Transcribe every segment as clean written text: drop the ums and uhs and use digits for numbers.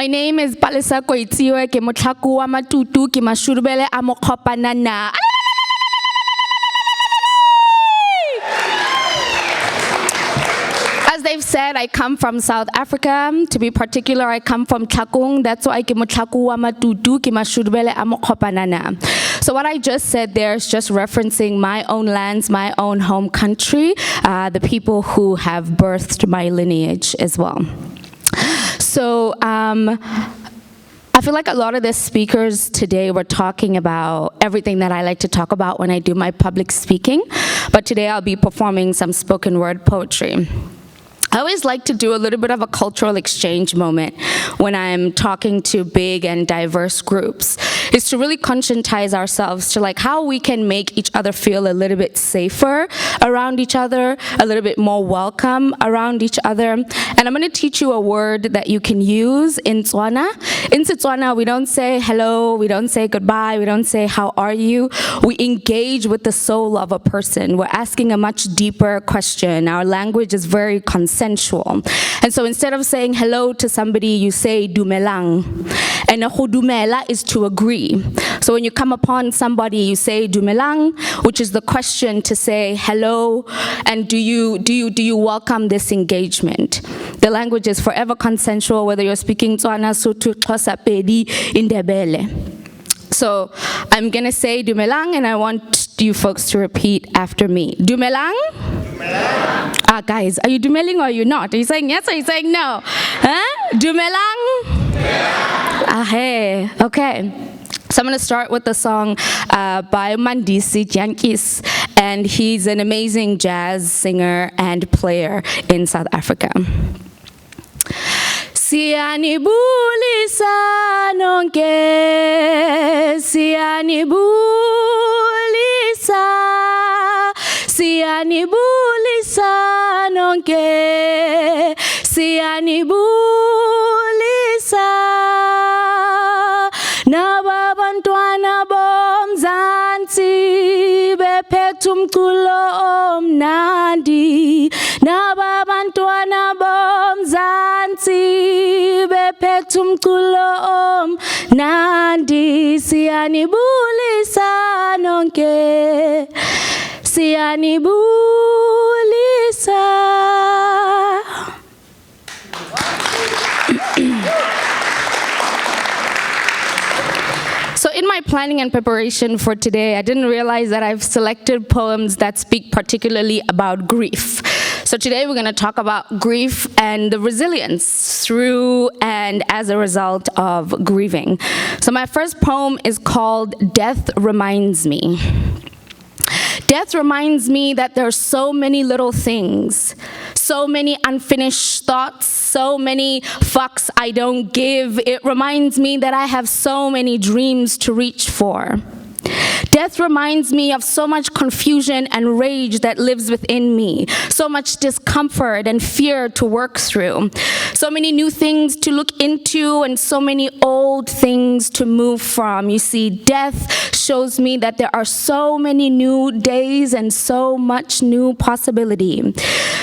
My name is Palesa Koitsioe, ke motlhaku wa matutu, ke mashurubele a mokgopanana. As they've said, I come from South Africa. To be particular, I come from Tlhakong. That's why ke motlhaku wa matutu, ke mashurubele a mokgopanana. So what I just said there is just referencing my own lands, my own home country, the people who have birthed my lineage as well. So I feel like a lot of the speakers today were talking about everything that I like to talk about when I do my public speaking, but today I'll be performing some spoken word poetry. I always like to do a little bit of a cultural exchange moment when I'm talking to big and diverse groups, is to really conscientize ourselves to like how we can make each other feel a little bit safer around each other, a little bit more welcome around each other. And I'm gonna teach you a word that you can use in Tswana. In Setswana, we don't say hello, we don't say goodbye, we don't say how are you. We engage with the soul of a person. We're asking a much deeper question. Our language is very consensual. And so instead of saying hello to somebody, you say dumelang. And go dumela is to agree. So when you come upon somebody, you say dumelang, which is the question to say hello, and do you welcome this engagement? The language is forever consensual, whether you're speaking Tswana, Sotho, Xhosa, Pedi, Indebele. So I'm gonna say dumelang, and I want you folks to repeat after me. Dumelang? Dumelang. Guys, are you dumeling or are you not? Are you saying yes or are you saying no? Huh? Dumelang? Yeah. Hey, okay. So I'm going to start with the song by Mandisi Jankis, and he's an amazing jazz singer and player in South Africa. Siyanibulisa nonke, siyanibulisa, siyanibulisa nonke, siyanibulisa. Nababantwana bomzansi bephethe umculo omnandi. Nababantwana bomzansi bephethe umculo omnandi. Siyanibulisa nonke, siyanibulisa. So in my planning and preparation for today, I didn't realize that I've selected poems that speak particularly about grief. So today we're going to talk about grief and the resilience through and as a result of grieving. So my first poem is called Death Reminds Me. Death reminds me that there are so many little things, so many unfinished thoughts, so many fucks I don't give. It reminds me that I have so many dreams to reach for. Death reminds me of so much confusion and rage that lives within me, so much discomfort and fear to work through, so many new things to look into and so many old things to move from. You see, death shows me that there are so many new days and so much new possibility.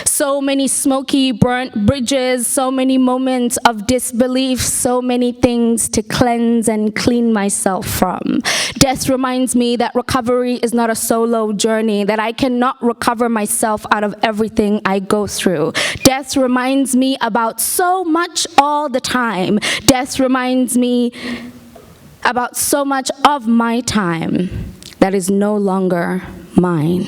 So many smoky, burnt bridges, so many moments of disbelief, so many things to cleanse and clean myself from. Death reminds me that recovery is not a solo journey, that I cannot recover myself out of everything I go through. Death reminds me about so much all the time. Death reminds me about so much of my time that is no longer mine.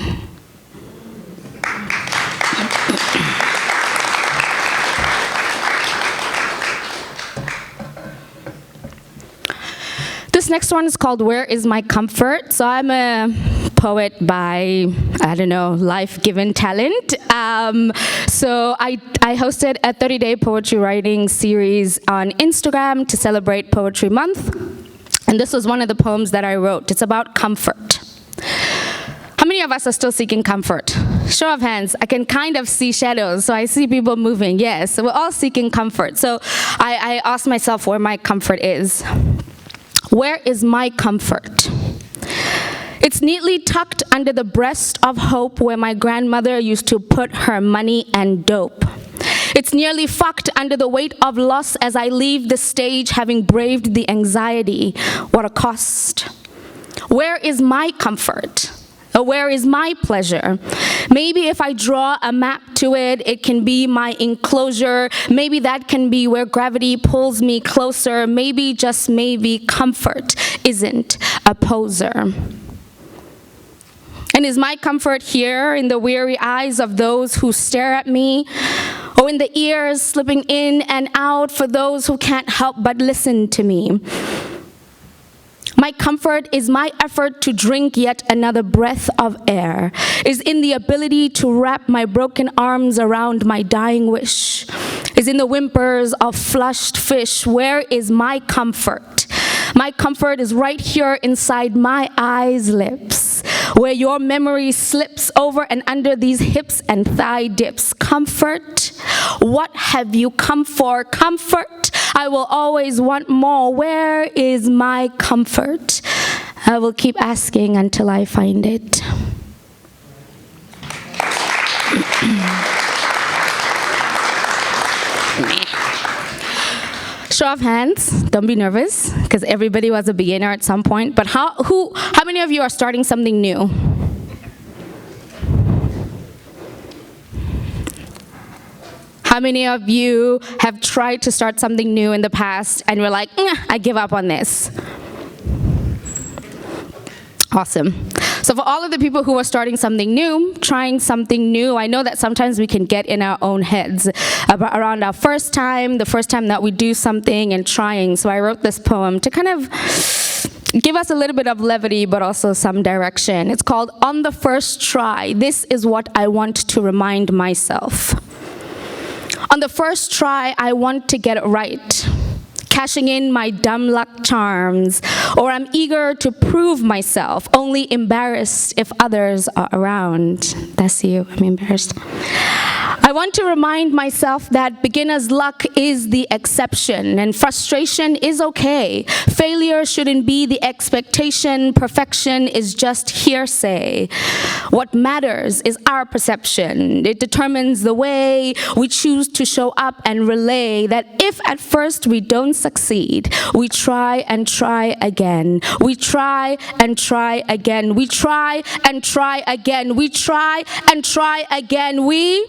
This next one is called Where Is My Comfort? So I'm a poet by, I don't know, life-given talent. So I hosted a 30-day poetry writing series on Instagram to celebrate Poetry Month. And this was one of the poems that I wrote. It's about comfort. How many of us are still seeking comfort? Show of hands. I can kind of see shadows, so I see people moving. Yes, so we're all seeking comfort. So I asked myself where my comfort is. Where is my comfort? It's neatly tucked under the breast of hope where my grandmother used to put her money and dope. It's nearly fucked under the weight of loss as I leave the stage having braved the anxiety. What a cost. Where is my comfort? Where is my pleasure? Maybe if I draw a map to it, it can be my enclosure. Maybe that can be where gravity pulls me closer. Maybe, just maybe, comfort isn't a poser. And is my comfort here in the weary eyes of those who stare at me? Or in the ears slipping in and out for those who can't help but listen to me? My comfort is my effort to drink yet another breath of air, is in the ability to wrap my broken arms around my dying wish, is in the whimpers of flushed fish. Where is my comfort? My comfort is right here inside my eyes' lips, where your memory slips over and under these hips and thigh dips. Comfort? What have you come for? Comfort? I will always want more. Where is my comfort? I will keep asking until I find it. Show of hands, don't be nervous, because everybody was a beginner at some point. But how many of you are starting something new? How many of you have tried to start something new in the past and you're like, I give up on this? Awesome. So for all of the people who are starting something new, trying something new, I know that sometimes we can get in our own heads around our first time, the first time that we do something and trying. So I wrote this poem to kind of give us a little bit of levity, but also some direction. It's called On the First Try. This is what I want to remind myself. On the first try, I want to get it right, cashing in my dumb luck charms, or I'm eager to prove myself, only embarrassed if others are around. That's you, I'm embarrassed. I want to remind myself that beginner's luck is the exception, and frustration is okay. Failure shouldn't be the expectation. Perfection is just hearsay. What matters is our perception. It determines the way we choose to show up and relay that if at first we don't succeed, we try and try again. We try and try again. We try and try again. We try and try again. We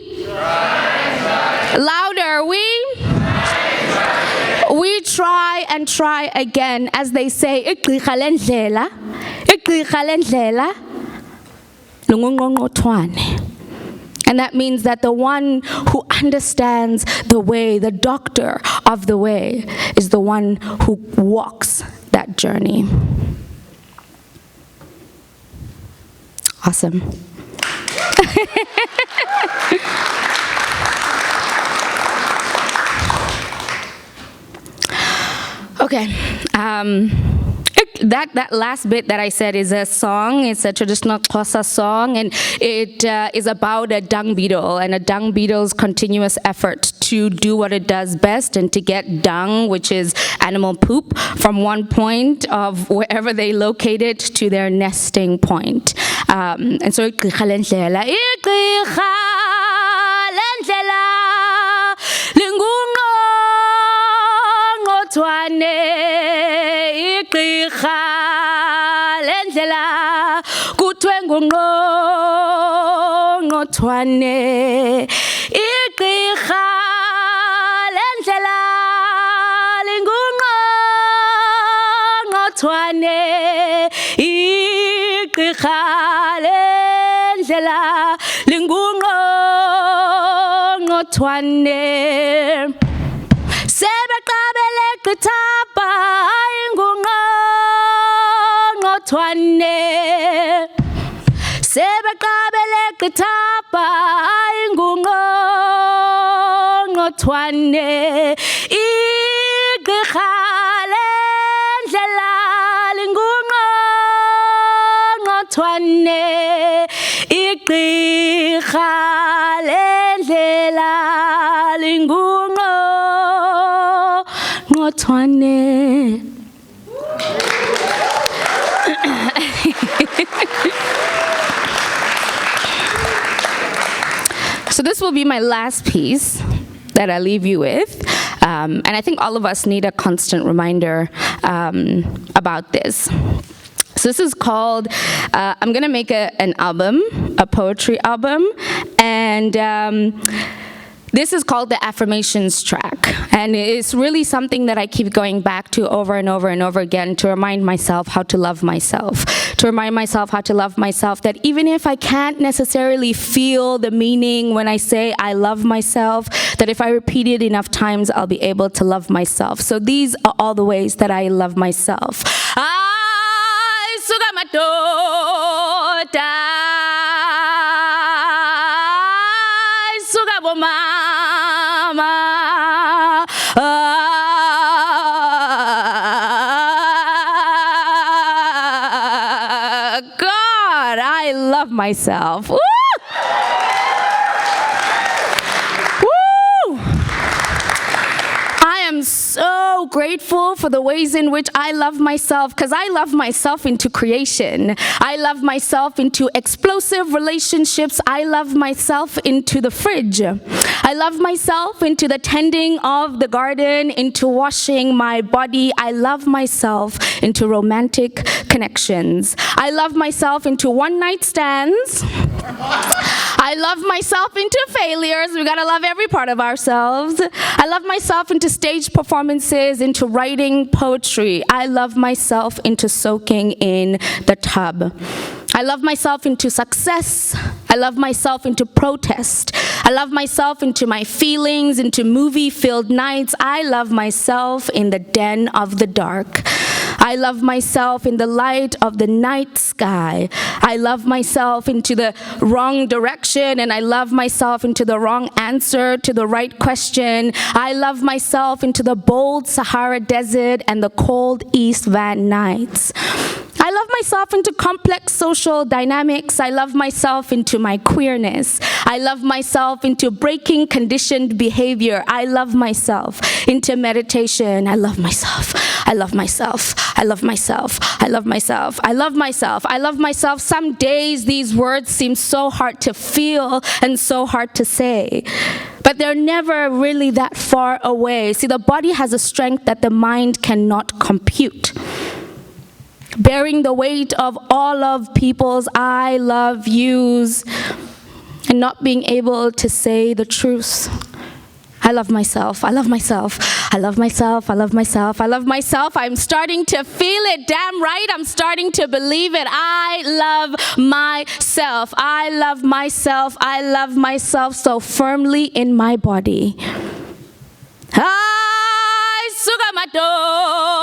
louder. We try and try again. As they say, igqirha lendlela, lungungqongqothwane. And that means that the one who understands the way, the doctor of the way, is the one who walks that journey. Awesome. Okay. That last bit that I said is a song. It's a traditional Sosa song, and it is about a dung beetle and a dung beetle's continuous effort to do what it does best and to get dung, which is animal poop, from one point of wherever they locate it to their nesting point. And so, igqirha lendlela, lingungqongqothwane, igqirha lendlela, kuthiwe ngungqongqothwane, igqirha lendlela, lingungqongqothwane, igqirha lendlela, lingungqongqothwane. Sebeqabele gqithapha ingungqongqothwane, sebeqabele gqithapha ingungqongqothwane, igqirha lendlela, lingungqongqothwane, igqirha lendlela, lingungqongqothwane. So this will be my last piece. that I leave you with. And I think all of us need a constant reminder about this. So this is called, I'm going to make an album, a poetry album, and this is called the Affirmations track. And it's really something that I keep going back to over and over and over again to remind myself how to love myself. To remind myself how to love myself, that even if I can't necessarily feel the meaning when I say I love myself, that if I repeat it enough times, I'll be able to love myself. So these are all the ways that I love myself. I sugamatota, sugaboma. God, I love myself. Woo! Woo! I am so grateful for the ways in which I love myself, because I love myself into creation. I love myself into explosive relationships. I love myself into the fridge. I love myself into the tending of the garden, into washing my body. I love myself into romantic connections. I love myself into one-night stands. I love myself into failures. We gotta love every part of ourselves. I love myself into stage performances, into writing poetry. I love myself into soaking in the tub. I love myself into success. I love myself into protest. I love myself into my feelings, into movie-filled nights. I love myself in the den of the dark. I love myself in the light of the night sky. I love myself into the wrong direction, and I love myself into the wrong answer to the right question. I love myself into the bold Sahara Desert and the cold East Van nights. I love myself into complex social dynamics. I love myself into my queerness. I love myself into breaking conditioned behavior. I love myself into meditation. I love myself. I love myself. I love myself. I love myself. I love myself. I love myself. Some days these words seem so hard to feel and so hard to say, but they're never really that far away. See, the body has a strength that the mind cannot compute. Bearing the weight of all of people's I love yous and not being able to say the truth. I love myself. I love myself. I love myself. I love myself. I love myself. I'm starting to feel it. Damn right. I'm starting to believe it. I love myself. I love myself. I love myself so firmly in my body. I sugamatota.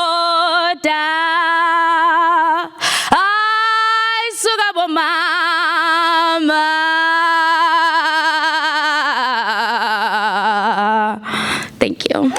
Mama. Thank you.